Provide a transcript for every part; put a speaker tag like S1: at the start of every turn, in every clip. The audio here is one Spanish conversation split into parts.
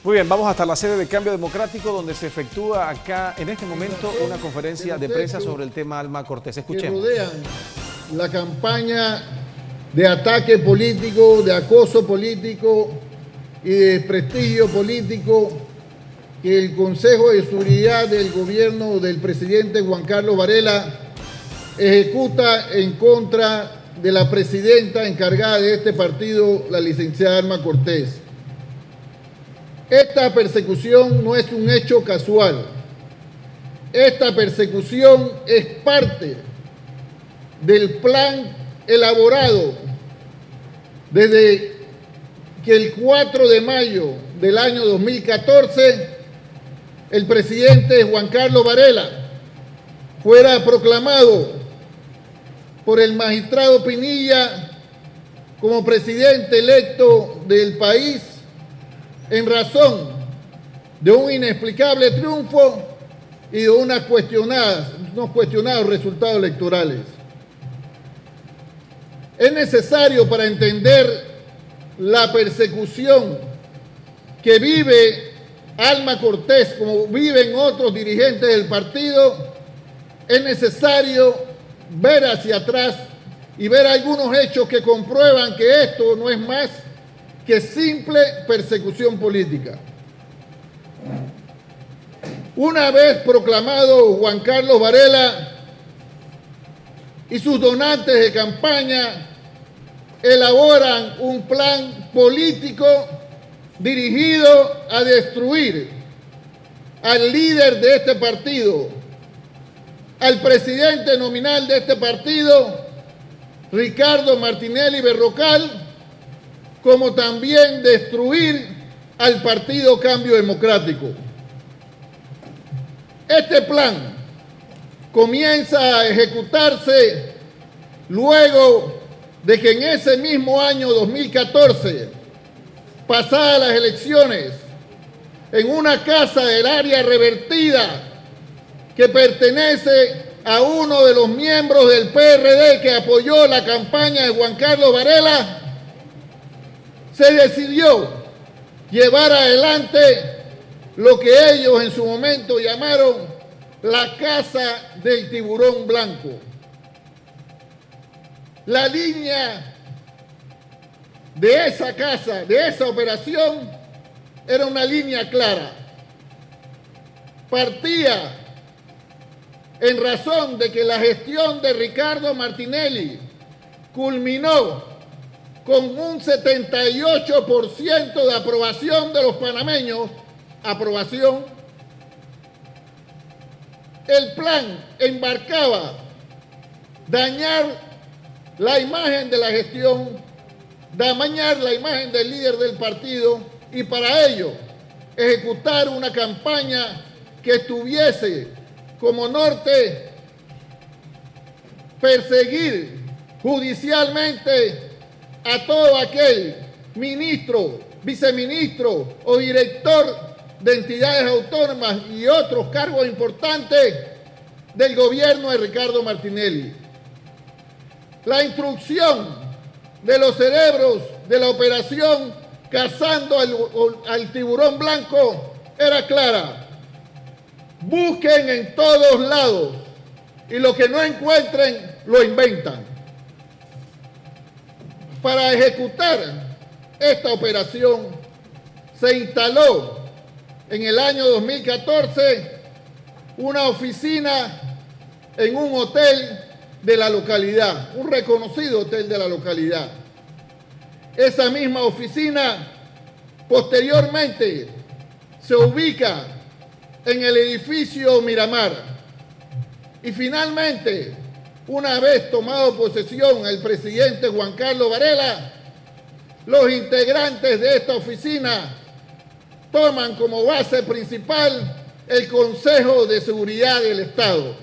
S1: Muy bien, vamos hasta la sede de Cambio Democrático, donde se efectúa acá en este momento una conferencia de prensa sobre el tema Alma Cortés. Escuchemos.
S2: Que rodean la campaña de ataque político, de acoso político y de desprestigio político que el Consejo de Seguridad del gobierno del presidente Juan Carlos Varela ejecuta en contra de la presidenta encargada de este partido, la licenciada Alma Cortés. Esta persecución no es un hecho casual. Esta persecución es parte del plan elaborado desde que el 4 de mayo del año 2014 el presidente Juan Carlos Varela fuera proclamado por el magistrado Pinilla como presidente electo del país en razón de un inexplicable triunfo y de unos cuestionados resultados electorales. Es necesario, para entender la persecución que vive Alma Cortés, como viven otros dirigentes del partido, es necesario ver hacia atrás y ver algunos hechos que comprueban que esto no es más que simple persecución política. Una vez proclamado Juan Carlos Varela y sus donantes de campaña elaboran un plan político dirigido a destruir al líder de este partido, al presidente nominal de este partido, Ricardo Martinelli Berrocal, como también destruir al Partido Cambio Democrático. Este plan comienza a ejecutarse luego de que en ese mismo año 2014, pasadas las elecciones, en una casa del área revertida que pertenece a uno de los miembros del PRD que apoyó la campaña de Juan Carlos Varela, se decidió llevar adelante lo que ellos en su momento llamaron la Casa del Tiburón Blanco. La línea de esa casa, de esa operación, era una línea clara. Partía en razón de que la gestión de Ricardo Martinelli culminó con un 78% de aprobación de los panameños, el plan embarcaba dañar la imagen de la gestión, dañar la imagen del líder del partido y para ello ejecutar una campaña que tuviese como norte perseguir judicialmente a todo aquel ministro, viceministro o director de entidades autónomas y otros cargos importantes del gobierno de Ricardo Martinelli. La instrucción de los cerebros de la operación cazando al tiburón blanco era clara. Busquen en todos lados y lo que no encuentren lo inventan. Para ejecutar esta operación se instaló en el año 2014 una oficina en un hotel de la localidad, un reconocido hotel de la localidad. Esa misma oficina posteriormente se ubica en el edificio Miramar y finalmente, una vez tomado posesión el presidente Juan Carlos Varela, los integrantes de esta oficina toman como base principal el Consejo de Seguridad del Estado.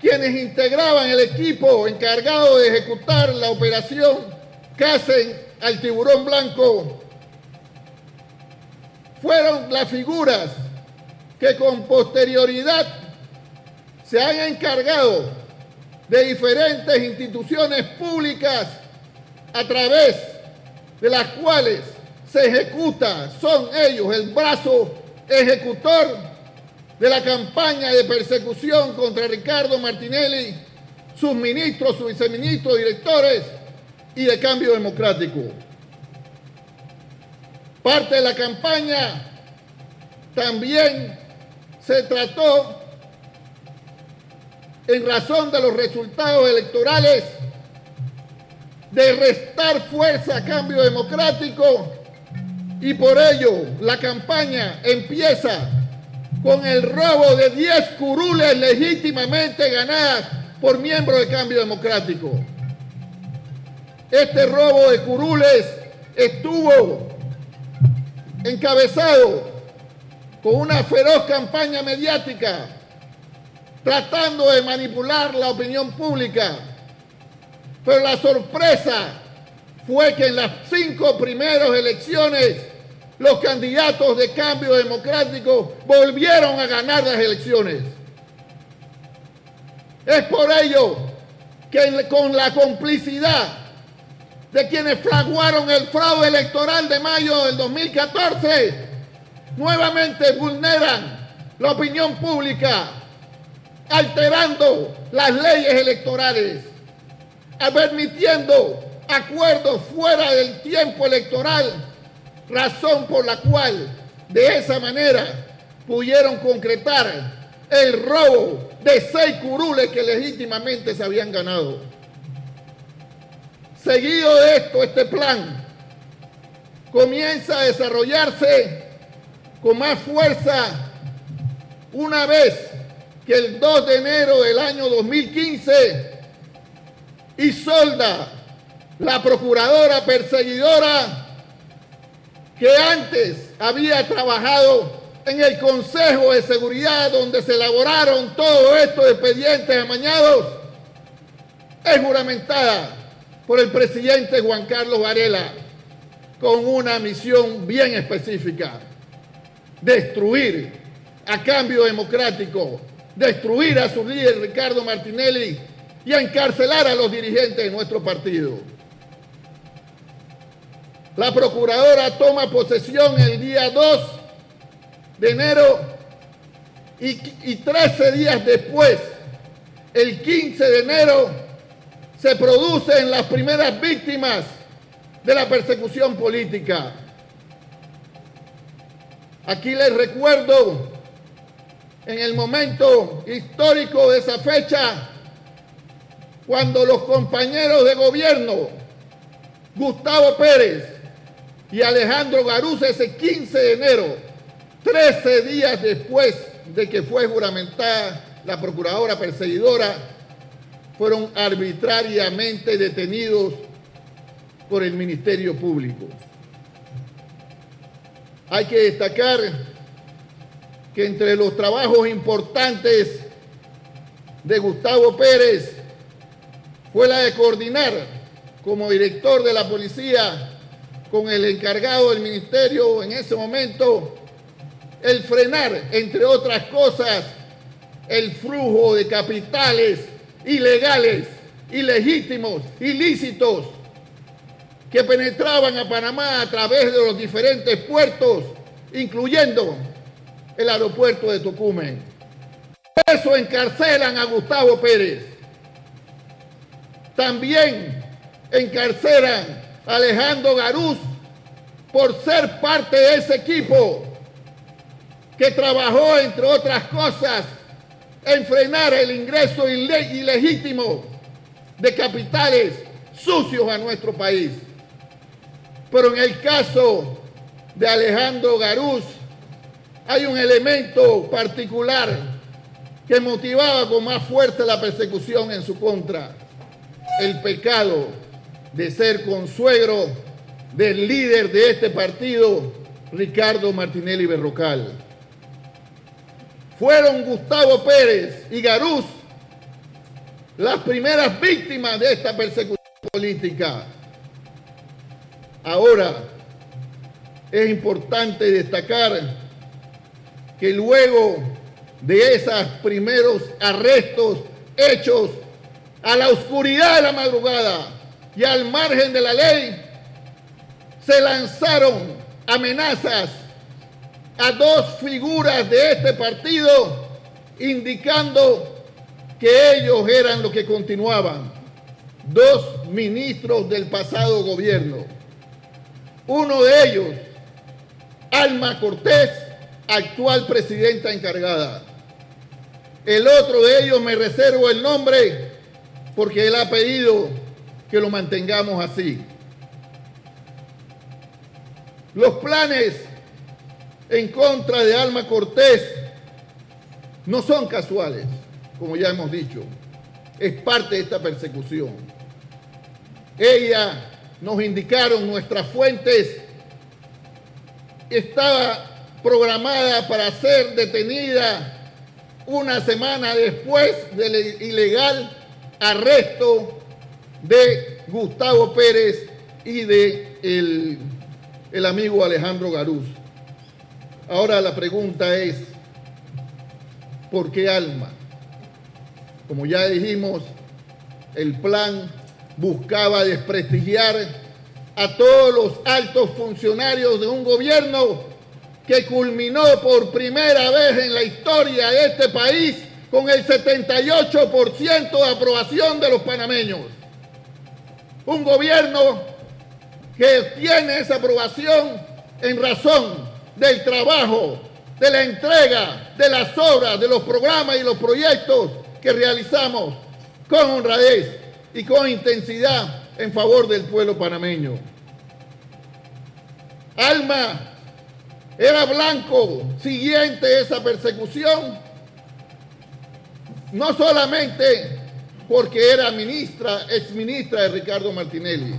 S2: Quienes integraban el equipo encargado de ejecutar la operación Cacen al Tiburón Blanco fueron las figuras que con posterioridad se han encargado de diferentes instituciones públicas a través de las cuales se ejecuta, son ellos el brazo ejecutor de la campaña de persecución contra Ricardo Martinelli, sus ministros, sus viceministros, directores y de Cambio Democrático. Parte de la campaña también se trató, en razón de los resultados electorales, de restar fuerza a Cambio Democrático, y por ello la campaña empieza con el robo de 10 curules legítimamente ganadas por miembros de Cambio Democrático. Este robo de curules estuvo encabezado con una feroz campaña mediática tratando de manipular la opinión pública. Pero la sorpresa fue que en las 5 primeras elecciones los candidatos de Cambio Democrático volvieron a ganar las elecciones. Es por ello que con la complicidad de quienes fraguaron el fraude electoral de mayo del 2014, nuevamente vulneran la opinión pública, alterando las leyes electorales, permitiendo acuerdos fuera del tiempo electoral, razón por la cual de esa manera pudieron concretar el robo de 6 curules que legítimamente se habían ganado. Seguido de esto, este plan comienza a desarrollarse con más fuerza una vez que el 2 de enero del año 2015 Isolda, la procuradora perseguidora que antes había trabajado en el Consejo de Seguridad donde se elaboraron todos estos expedientes amañados, es juramentada por el presidente Juan Carlos Varela con una misión bien específica: destruir a Cambio Democrático, destruir a su líder Ricardo Martinelli y a encarcelar a los dirigentes de nuestro partido. La procuradora toma posesión el día 2 de enero y 13 días después, el 15 de enero, se producen las primeras víctimas de la persecución política. Aquí les recuerdo, en el momento histórico de esa fecha, cuando los compañeros de gobierno, Gustavo Pérez y Alejandro Garús, ese 15 de enero, 13 días después de que fue juramentada la procuradora perseguidora, fueron arbitrariamente detenidos por el Ministerio Público. Hay que destacar que entre los trabajos importantes de Gustavo Pérez fue la de coordinar como director de la policía con el encargado del ministerio en ese momento el frenar, entre otras cosas, el flujo de capitales ilegales, ilegítimos, ilícitos que penetraban a Panamá a través de los diferentes puertos, incluyendo el aeropuerto de Tocumen. Por eso encarcelan a Gustavo Pérez. También encarcelan a Alejandro Garús por ser parte de ese equipo que trabajó, entre otras cosas, en frenar el ingreso ilegítimo de capitales sucios a nuestro país. Pero en el caso de Alejandro Garús hay un elemento particular que motivaba con más fuerza la persecución en su contra: el pecado de ser consuegro del líder de este partido, Ricardo Martinelli Berrocal. Fueron Gustavo Pérez y Garús las primeras víctimas de esta persecución política. Ahora, es importante destacar que luego de esos primeros arrestos hechos a la oscuridad de la madrugada y al margen de la ley, se lanzaron amenazas a dos figuras de este partido, indicando que ellos eran los que continuaban, dos ministros del pasado gobierno. Uno de ellos, Alma Cortés, actual presidenta encargada. El otro de ellos me reservo el nombre porque él ha pedido que lo mantengamos así. Los planes en contra de Alma Cortés no son casuales, como ya hemos dicho. Es parte de esta persecución. Ella, nos indicaron nuestras fuentes, estaba programada para ser detenida una semana después del ilegal arresto de Gustavo Pérez y de el amigo Alejandro Garús. Ahora la pregunta es, ¿por qué Alma? Como ya dijimos, el plan buscaba desprestigiar a todos los altos funcionarios de un gobierno que culminó por primera vez en la historia de este país con el 78% de aprobación de los panameños. Un gobierno que tiene esa aprobación en razón del trabajo, de la entrega, de las obras, de los programas y los proyectos que realizamos con honradez y con intensidad en favor del pueblo panameño. Alma era blanco siguiente a esa persecución, no solamente porque era exministra de Ricardo Martinelli.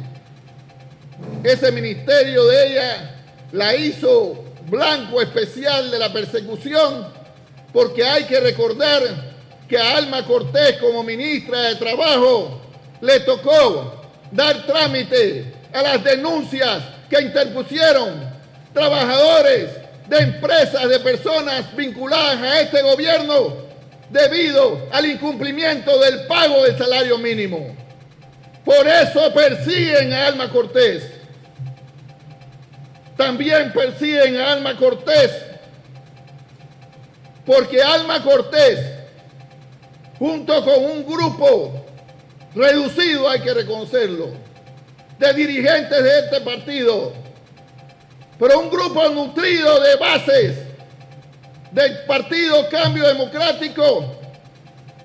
S2: Ese ministerio de ella la hizo blanco especial de la persecución, porque hay que recordar que a Alma Cortés, como ministra de Trabajo, le tocó dar trámite a las denuncias que interpusieron trabajadores de empresas, de personas vinculadas a este gobierno debido al incumplimiento del pago del salario mínimo. Por eso persiguen a Alma Cortés. También persiguen a Alma Cortés porque Alma Cortés, junto con un grupo reducido, hay que reconocerlo, de dirigentes de este partido, pero un grupo nutrido de bases del Partido Cambio Democrático,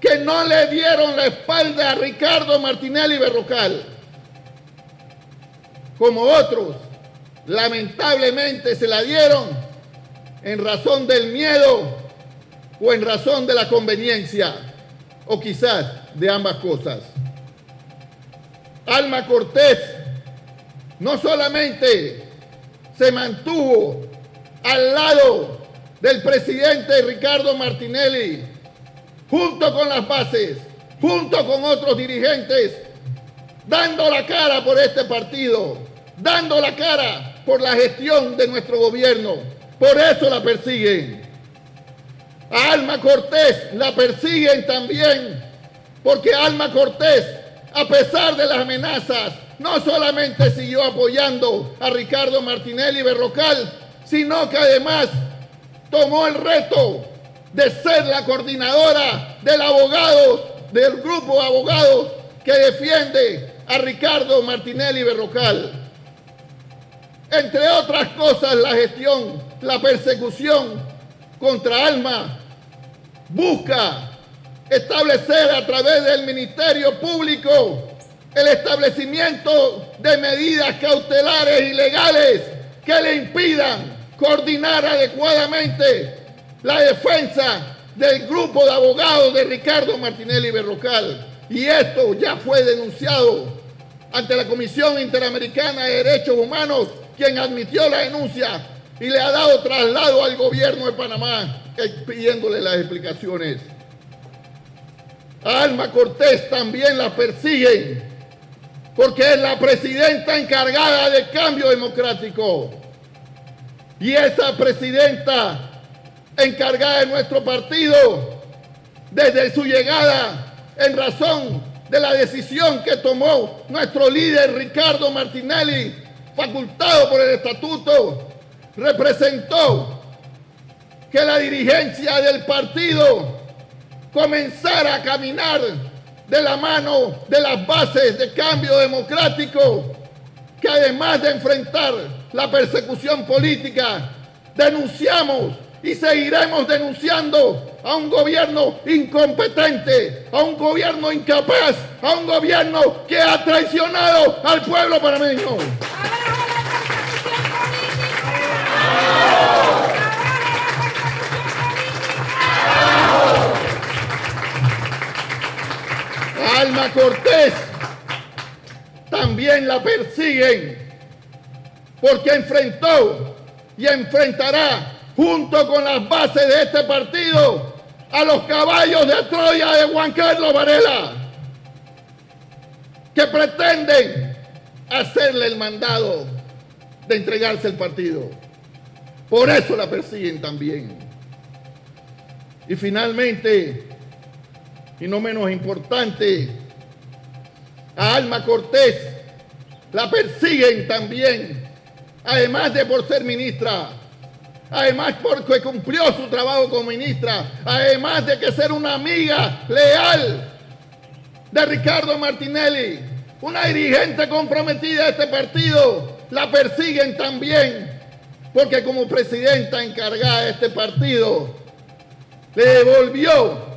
S2: que no le dieron la espalda a Ricardo Martinelli Berrocal, como otros lamentablemente se la dieron en razón del miedo o en razón de la conveniencia, o quizás de ambas cosas. Alma Cortés no solamente se mantuvo al lado del presidente Ricardo Martinelli, junto con las bases, junto con otros dirigentes, dando la cara por este partido, dando la cara por la gestión de nuestro gobierno. Por eso la persiguen. A Alma Cortés la persiguen también porque Alma Cortés, a pesar de las amenazas, no solamente siguió apoyando a Ricardo Martinelli Berrocal, sino que además tomó el reto de ser la coordinadora del grupo de abogados que defiende a Ricardo Martinelli Berrocal. Entre otras cosas, la gestión, la persecución contra Alma busca establecer a través del Ministerio Público el establecimiento de medidas cautelares y legales que le impidan coordinar adecuadamente la defensa del grupo de abogados de Ricardo Martinelli Berrocal. Y esto ya fue denunciado ante la Comisión Interamericana de Derechos Humanos, quien admitió la denuncia y le ha dado traslado al gobierno de Panamá pidiéndole las explicaciones. A Alma Cortés también la persiguen porque es la presidenta encargada del Cambio Democrático. Y esa presidenta encargada de nuestro partido, desde su llegada, en razón de la decisión que tomó nuestro líder Ricardo Martinelli, facultado por el estatuto, representó que la dirigencia del partido comenzara a caminar de la mano de las bases de Cambio Democrático, que además de enfrentar la persecución política, denunciamos y seguiremos denunciando a un gobierno incompetente, a un gobierno incapaz, a un gobierno que ha traicionado al pueblo panameño. A Alma Cortés también la persiguen porque enfrentó y enfrentará junto con las bases de este partido a los caballos de Troya de Juan Carlos Varela, que pretenden hacerle el mandado de entregarse el partido. Por eso la persiguen también. Y finalmente, y no menos importante, a Alma Cortés la persiguen también, además de por ser ministra, además porque cumplió su trabajo como ministra, además de que ser una amiga leal de Ricardo Martinelli, una dirigente comprometida de este partido, la persiguen también porque como presidenta encargada de este partido le devolvió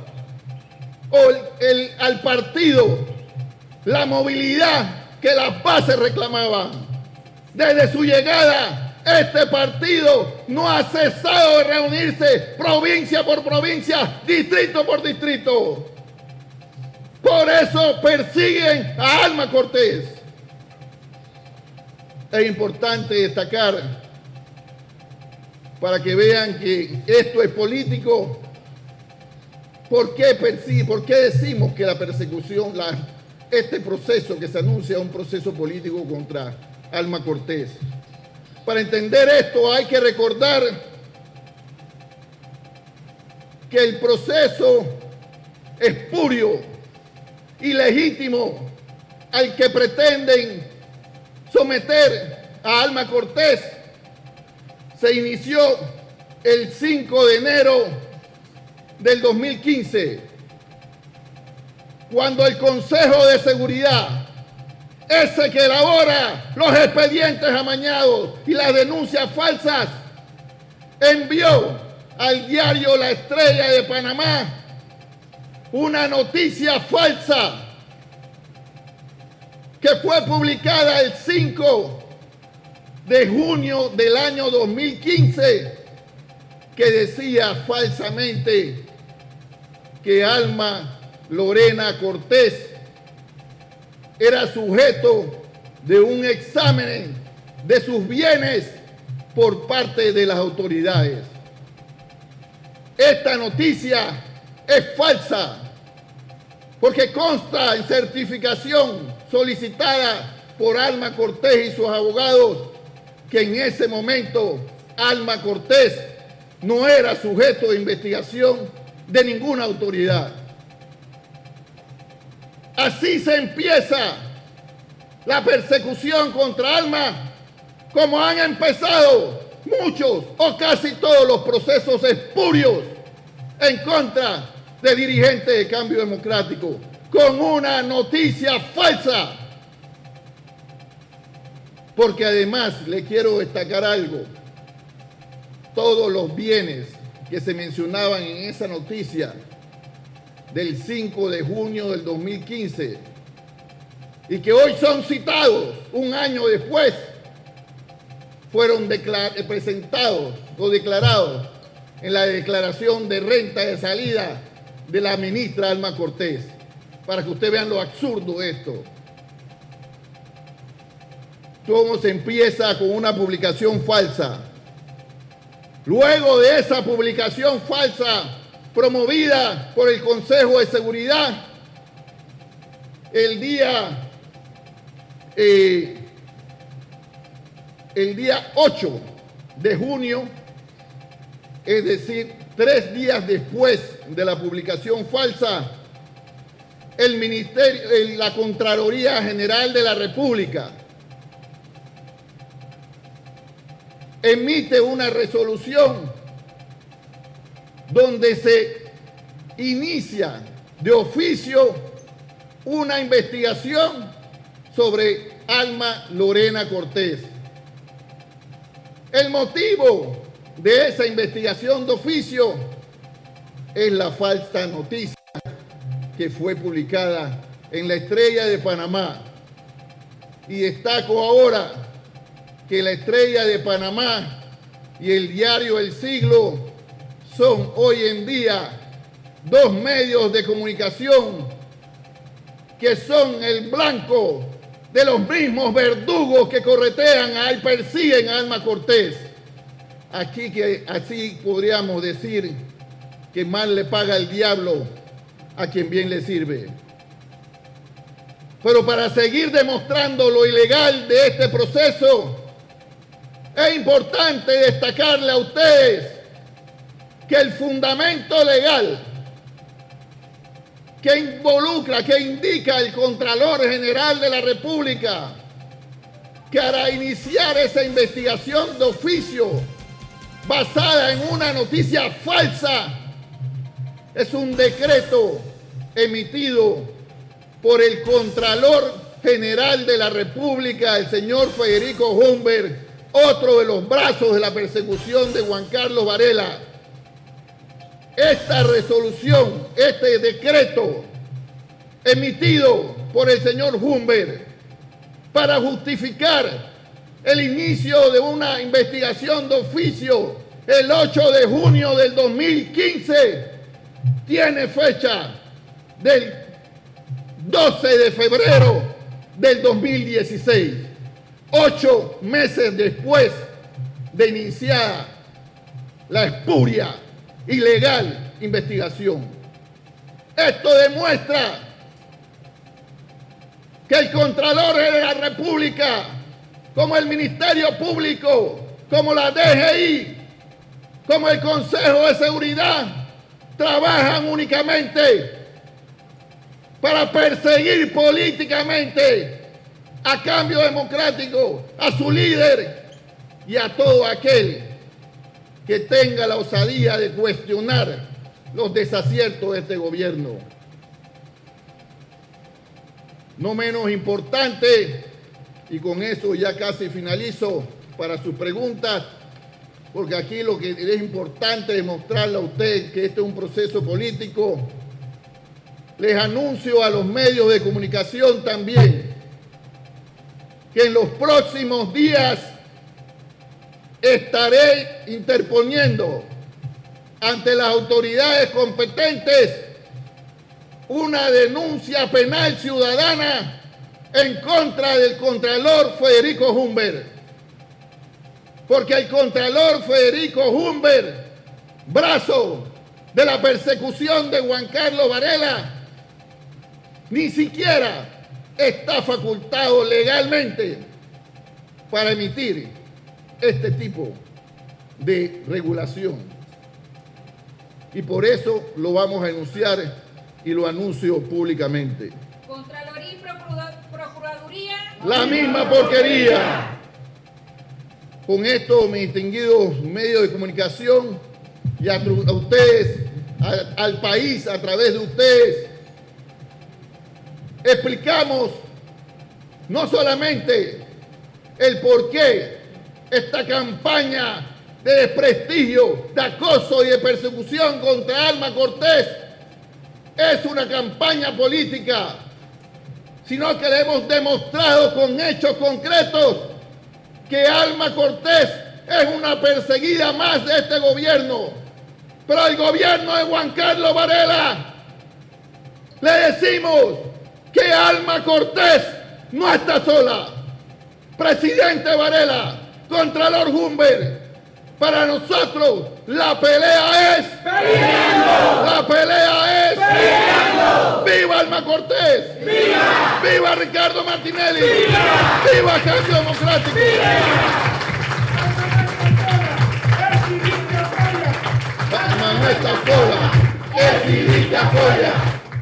S2: al partido la movilidad que las bases reclamaban. Desde su llegada, este partido no ha cesado de reunirse provincia por provincia, distrito por distrito. Por eso persiguen a Alma Cortés. Es importante destacar, para que vean que esto es político, ¿por qué decimos que la persecución, este proceso que se anuncia es un proceso político contra Alma Cortés? Para entender esto hay que recordar que el proceso espurio, ilegítimo, al que pretenden someter a Alma Cortés se inició el 5 de enero del 2015, cuando el Consejo de Seguridad, ese que elabora los expedientes amañados y las denuncias falsas, envió al diario La Estrella de Panamá una noticia falsa que fue publicada el 5 de junio del año 2015, que decía falsamente que Alma Lorena Cortés era sujeto de un examen de sus bienes por parte de las autoridades. Esta noticia es falsa porque consta en certificación solicitada por Alma Cortés y sus abogados que en ese momento Alma Cortés no era sujeto de investigación de ninguna autoridad. Así se empieza la persecución contra Alma, como han empezado muchos o casi todos los procesos espurios en contra de dirigentes de Cambio Democrático, con una noticia falsa. Porque además le quiero destacar algo: todos los bienes que se mencionaban en esa noticia del 5 de junio del 2015 y que hoy son citados un año después, fueron presentados o declarados en la declaración de renta de salida de la ministra Alma Cortés, para que ustedes vean lo absurdo de esto. Cómo se empieza con una publicación falsa. Luego de esa publicación falsa promovida por el Consejo de Seguridad, el día 8 de junio, es decir, 3 días después de la publicación falsa, la Contraloría General de la República emite una resolución donde se inicia de oficio una investigación sobre Alma Lorena Cortés. El motivo de esa investigación de oficio es la falsa noticia que fue publicada en La Estrella de Panamá. Y destaco ahora que La Estrella de Panamá y el diario El Siglo son hoy en día dos medios de comunicación que son el blanco de los mismos verdugos que corretean y persiguen a Alma Cortés. Así podríamos decir que mal le paga el diablo a quien bien le sirve. Pero para seguir demostrando lo ilegal de este proceso, es importante destacarle a ustedes que el fundamento legal que involucra, que indica el Contralor General de la República, que hará iniciar esa investigación de oficio basada en una noticia falsa, es un decreto emitido por el Contralor General de la República, el señor Federico Humbert, otro de los brazos de la persecución de Juan Carlos Varela. Esta resolución, este decreto emitido por el señor Humbert para justificar el inicio de una investigación de oficio el 8 de junio del 2015 tiene fecha del 12 de febrero del 2016, 8 meses después de iniciada la espuria ilegal investigación. Esto demuestra que el Contralor de la República, como el Ministerio Público, como la DGI, como el Consejo de Seguridad, trabajan únicamente para perseguir políticamente a Cambio Democrático, a su líder y a todo aquel que tenga la osadía de cuestionar los desaciertos de este gobierno. No menos importante, y con eso ya casi finalizo para sus preguntas, porque aquí lo que es importante es mostrarle a ustedes que este es un proceso político. Les anuncio a los medios de comunicación también que en los próximos días estaré interponiendo ante las autoridades competentes una denuncia penal ciudadana en contra del Contralor Federico Humbert. Porque el Contralor Federico Humbert, brazo de la persecución de Juan Carlos Varela, ni siquiera está facultado legalmente para emitir este tipo de regulación. Y por eso lo vamos a denunciar y lo anuncio públicamente.
S3: Contraloría y Procuraduría.
S2: La misma porquería. Con esto, mis distinguidos medios de comunicación, y a ustedes, al país, a través de ustedes, explicamos no solamente el por qué esta campaña de desprestigio, de acoso y de persecución contra Alma Cortés es una campaña política, sino que le hemos demostrado con hechos concretos que Alma Cortés es una perseguida más de este gobierno. Pero al gobierno de Juan Carlos Varela le decimos que Alma Cortés no está sola. Presidente Varela, Contralor Humbert, para nosotros la pelea es peleando. La pelea es peleando. ¡Viva Alma Cortés! ¡Viva! ¡Viva Ricardo Martinelli! ¡Viva! ¡Viva Cambio Democrático! ¡Viva! Alma no está sola. El civil te apoya.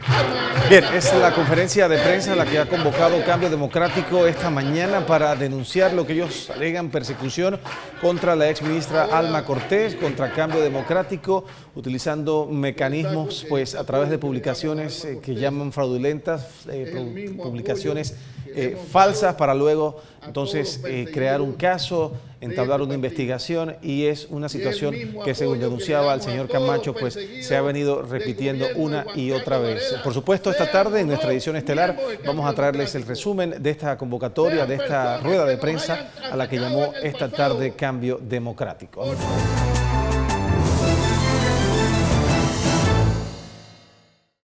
S2: Alma no
S1: Bien, es la conferencia de prensa la que ha convocado Cambio Democrático esta mañana para denunciar lo que ellos alegan persecución contra la exministra Alma Cortés, contra Cambio Democrático, utilizando mecanismos pues a través de publicaciones que llaman fraudulentas, publicaciones falsas para luego entonces crear un caso, entablar una investigación, y es una situación que, según denunciaba el señor Camacho, pues se ha venido repitiendo una y otra vez. Por supuesto, esta tarde en nuestra edición estelar vamos a traerles el resumen de esta convocatoria, de esta rueda de prensa a la que llamó esta tarde Cambio Democrático.